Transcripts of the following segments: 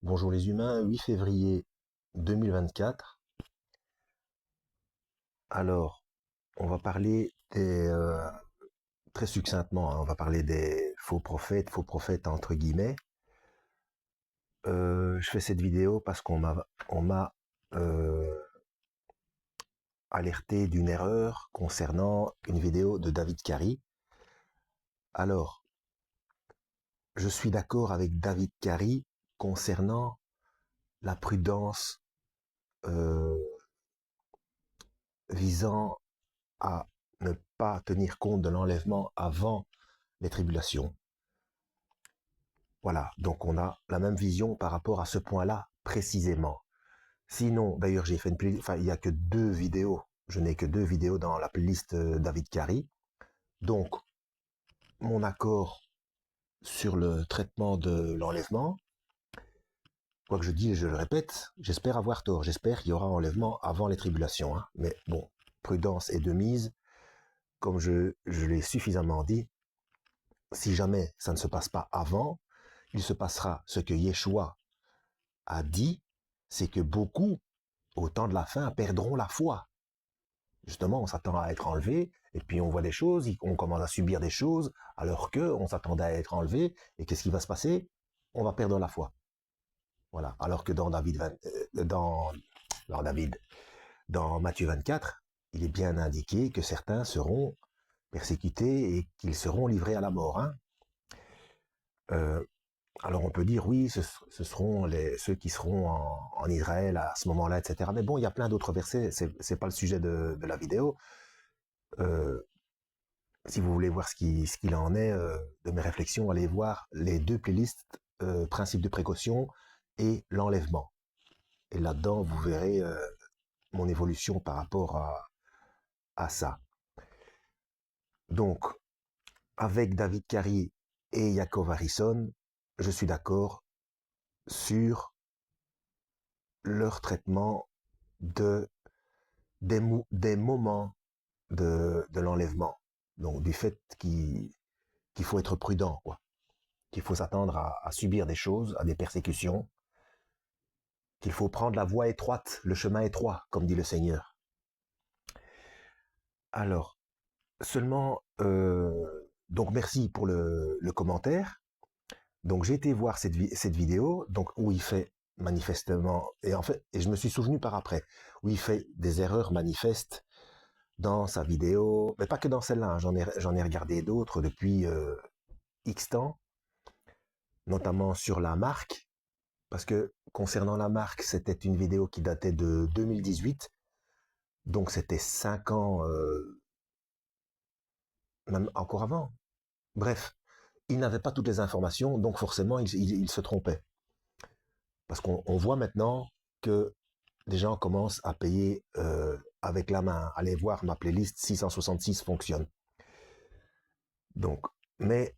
Bonjour les humains, 8 février 2024. Alors, on va parler très succinctement, hein, on va parler des faux prophètes entre guillemets. Je fais cette vidéo parce qu'on m'a euh, alerté d'une erreur concernant une vidéo de David Carey. Alors, je suis d'accord avec David Carey concernant la prudence euh, visant à ne pas tenir compte de l'enlèvement avant les tribulations. Voilà, donc on a la même vision par rapport à ce point-là précisément. Sinon, d'ailleurs, j'ai fait une playlist, enfin, il n'y a que deux vidéos. Je n'ai que deux vidéos dans la playlist David Carey. Donc, mon accord sur le traitement de l'enlèvement, quoi que je dis, je le répète, j'espère avoir tort. J'espère qu'il y aura enlèvement avant les tribulations. Hein. Mais bon, prudence est de mise. Comme je l'ai suffisamment dit, si jamais ça ne se passe pas avant, il se passera ce que Yeshua a dit, c'est que beaucoup, au temps de la fin, perdront la foi. Justement, on s'attend à être enlevé, et puis on voit des choses, on commence à subir des choses, alors que on s'attendait à être enlevé, et qu'est-ce qui va se passer? On va perdre la foi. Voilà. Alors que dans Matthieu 24, il est bien indiqué que certains seront persécutés et qu'ils seront livrés à la mort. Hein. Euh, Alors on peut dire oui, ce seront ceux qui seront en Israël à ce moment-là, etc. Mais bon, il y a plein d'autres versets. C'est pas le sujet de la vidéo. Euh, Si vous voulez voir ce qu'il en est de mes réflexions, allez voir les deux playlists principe de précaution et l'enlèvement. Et là-dedans, vous verrez mon évolution par rapport à ça. Donc, avec David Carey et Yaakov Harrison, je suis d'accord sur leur traitement de des moments de l'enlèvement. Donc du fait qu'il faut être prudent, quoi. Qu'il faut s'attendre à subir des choses, à des persécutions, qu'il faut prendre la voie étroite, le chemin étroit, comme dit le Seigneur. Alors, seulement, donc merci pour le commentaire. Donc j'ai été voir cette vidéo, donc où il fait manifestement, et en fait, et je me suis souvenu par après, où il fait des erreurs manifestes dans sa vidéo, mais pas que dans celle-là, hein, j'en ai regardé d'autres depuis X temps, notamment sur la marque, parce que concernant la marque, c'était une vidéo qui datait de 2018, donc c'était 5 ans, même encore avant. Bref, il n'avait pas toutes les informations, donc forcément, il se trompait. Parce qu'on voit maintenant que les gens commencent à payer avec la main. Allez voir ma playlist 666 fonctionne. Donc, mais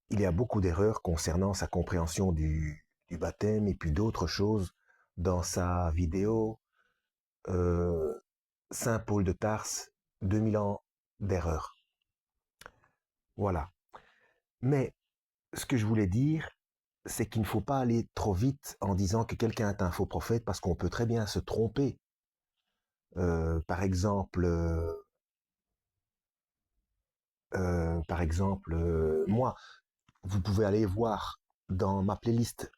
il y a beaucoup d'erreurs concernant sa compréhension du baptême et puis d'autres choses dans sa vidéo Saint Paul de Tarse, 2000 ans d'erreur. Voilà. Mais ce que je voulais dire, c'est qu'il ne faut pas aller trop vite en disant que quelqu'un est un faux prophète parce qu'on peut très bien se tromper. Par exemple, moi, vous pouvez aller voir dans ma playlist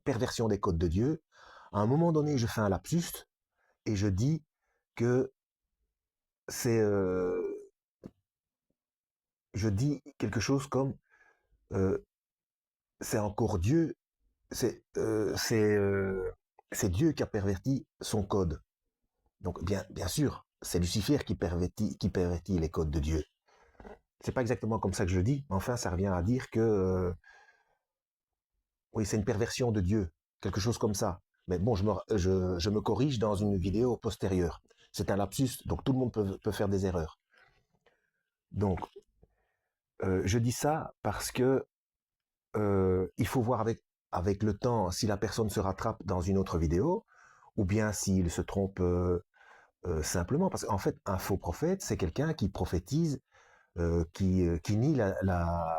Perversion des codes de Dieu. À un moment donné, je fais un lapsus et je dis que c'est, je dis quelque chose comme euh, c'est encore Dieu, c'est euh, c'est euh, c'est Dieu qui a perverti son code. Donc bien sûr, c'est Lucifer qui pervertit les codes de Dieu. C'est pas exactement comme ça que je le dis, mais enfin ça revient à dire que oui, c'est une perversion de Dieu, quelque chose comme ça. Mais bon, je me corrige dans une vidéo postérieure. C'est un lapsus, donc tout le monde peut faire des erreurs. Donc, je dis ça parce que il faut voir avec le temps si la personne se rattrape dans une autre vidéo, ou bien s'il se trompe simplement. Parce qu'en fait, un faux prophète, c'est quelqu'un qui prophétise, qui nie la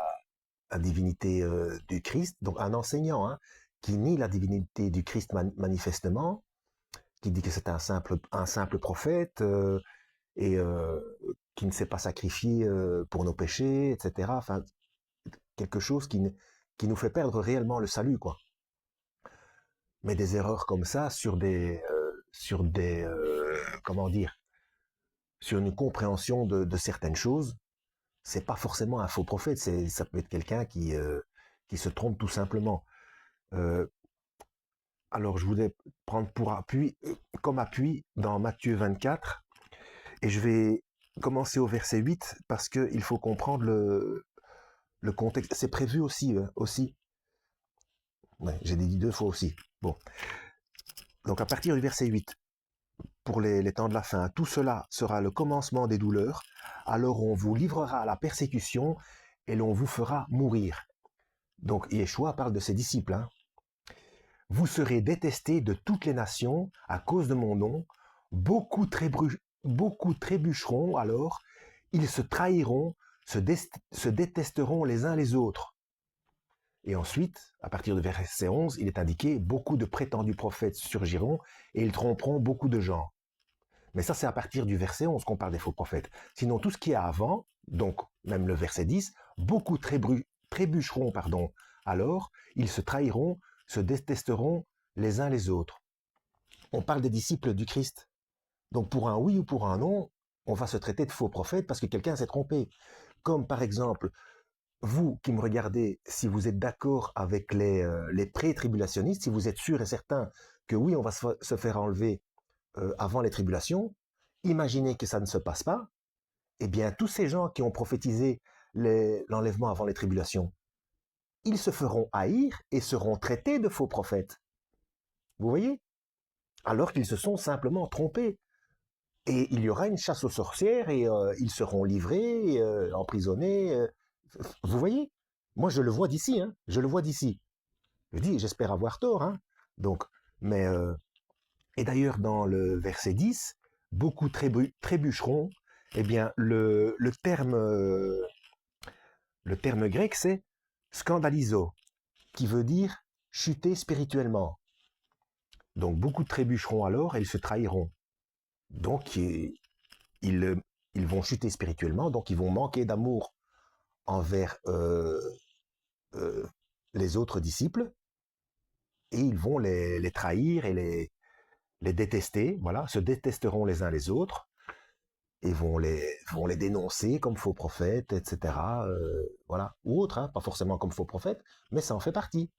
divinité du Christ, donc un enseignant, hein, qui nie la divinité du Christ manifestement, qui dit que c'est un simple prophète et qui ne s'est pas sacrifié pour nos péchés, etc. Enfin, quelque chose qui nous fait perdre réellement le salut, quoi. Mais des erreurs comme ça comment dire, sur une compréhension de certaines choses, c'est pas forcément un faux prophète, ça peut être quelqu'un qui se trompe tout simplement. Euh, alors je voulais prendre comme appui dans Matthieu 24, et je vais commencer au verset 8 parce qu'il faut comprendre le contexte. C'est prévu aussi. Ouais, j'ai dit 2 fois aussi. Bon. Donc à partir du verset 8, pour les temps de la fin, tout cela sera le commencement des douleurs, alors on vous livrera à la persécution et l'on vous fera mourir. Donc Yeshua parle de ses disciples. Hein. Vous serez détestés de toutes les nations à cause de mon nom. Beaucoup trébucheront alors, ils se trahiront, se détesteront les uns les autres. Et ensuite, à partir de verset 11, il est indiqué, beaucoup de prétendus prophètes surgiront et ils tromperont beaucoup de gens. Mais ça, c'est à partir du verset 11 qu'on parle des faux prophètes. Sinon, tout ce qui est avant, donc même le verset 10, beaucoup trébucheront, alors ils se trahiront, se détesteront les uns les autres. On parle des disciples du Christ. Donc pour un oui ou pour un non, on va se traiter de faux prophète parce que quelqu'un s'est trompé. Comme par exemple, vous qui me regardez, si vous êtes d'accord avec les pré-tribulationnistes, si vous êtes sûr et certain que oui, on va se faire enlever avant les tribulations, imaginez que ça ne se passe pas, eh bien tous ces gens qui ont prophétisé l'enlèvement avant les tribulations, ils se feront haïr et seront traités de faux prophètes. Vous voyez? Alors qu'ils se sont simplement trompés. Et il y aura une chasse aux sorcières et ils seront livrés, emprisonnés. Vous voyez? Moi, je le vois d'ici. Hein, je le vois d'ici. Je dis, j'espère avoir tort. Hein, donc, mais et d'ailleurs, dans le verset 10, beaucoup trébucheront. Eh bien, le terme grec, c'est scandalizo, qui veut dire chuter spirituellement. Donc, beaucoup trébucheront alors et ils se trahiront. Donc, ils vont chuter spirituellement, donc ils vont manquer d'amour envers euh, les autres disciples et ils vont les trahir et les détester, voilà, se détesteront les uns les autres et vont les dénoncer comme faux prophètes, etc. Voilà, ou autres, hein, pas forcément comme faux prophètes, mais ça en fait partie.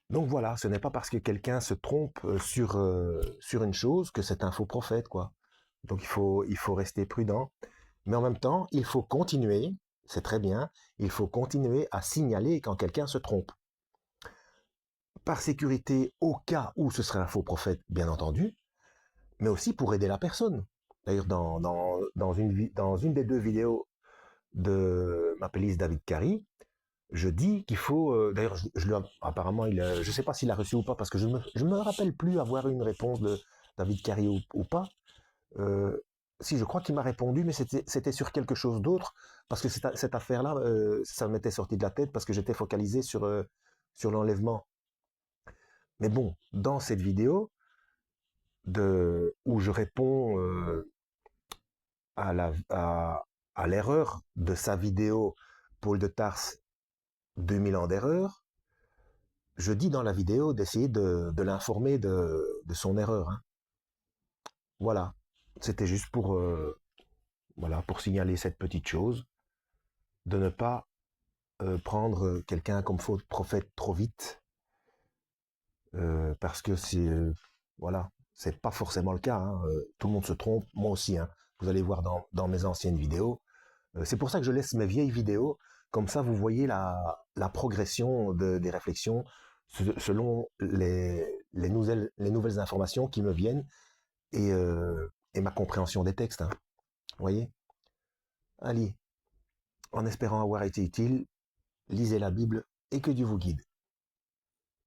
Donc voilà, ce n'est pas parce que quelqu'un se trompe sur une chose que c'est un faux prophète, quoi. Donc il faut rester prudent. Mais en même temps, il faut continuer, c'est très bien, il faut continuer à signaler quand quelqu'un se trompe. Par sécurité au cas où ce serait un faux prophète, bien entendu, mais aussi pour aider la personne. D'ailleurs, dans une des 2 vidéos de ma playlist David Carey, je dis qu'il faut. D'ailleurs, apparemment, je ne sais pas s'il a reçu ou pas, parce que je me rappelle plus avoir eu une réponse de David Carey ou pas. Euh, si, je crois qu'il m'a répondu, mais c'était sur quelque chose d'autre, parce que cette affaire-là, ça m'était sorti de la tête, parce que j'étais focalisé sur l'enlèvement. Mais bon, dans cette vidéo, où je réponds à l'erreur de sa vidéo Paul de Tarse, 2000 ans d'erreur, je dis dans la vidéo d'essayer de l'informer de son erreur. Hein. Voilà, c'était juste pour signaler cette petite chose, de ne pas prendre quelqu'un comme faux prophète trop vite, parce que voilà, c'est pas forcément le cas. Hein. Tout le monde se trompe, moi aussi. Hein. Vous allez voir dans mes anciennes vidéos. C'est pour ça que je laisse mes vieilles vidéos, comme ça vous voyez la progression des réflexions selon les nouvelles informations qui me viennent et ma compréhension des textes. Hein. Vous voyez? Allez, en espérant avoir été utile, lisez la Bible et que Dieu vous guide.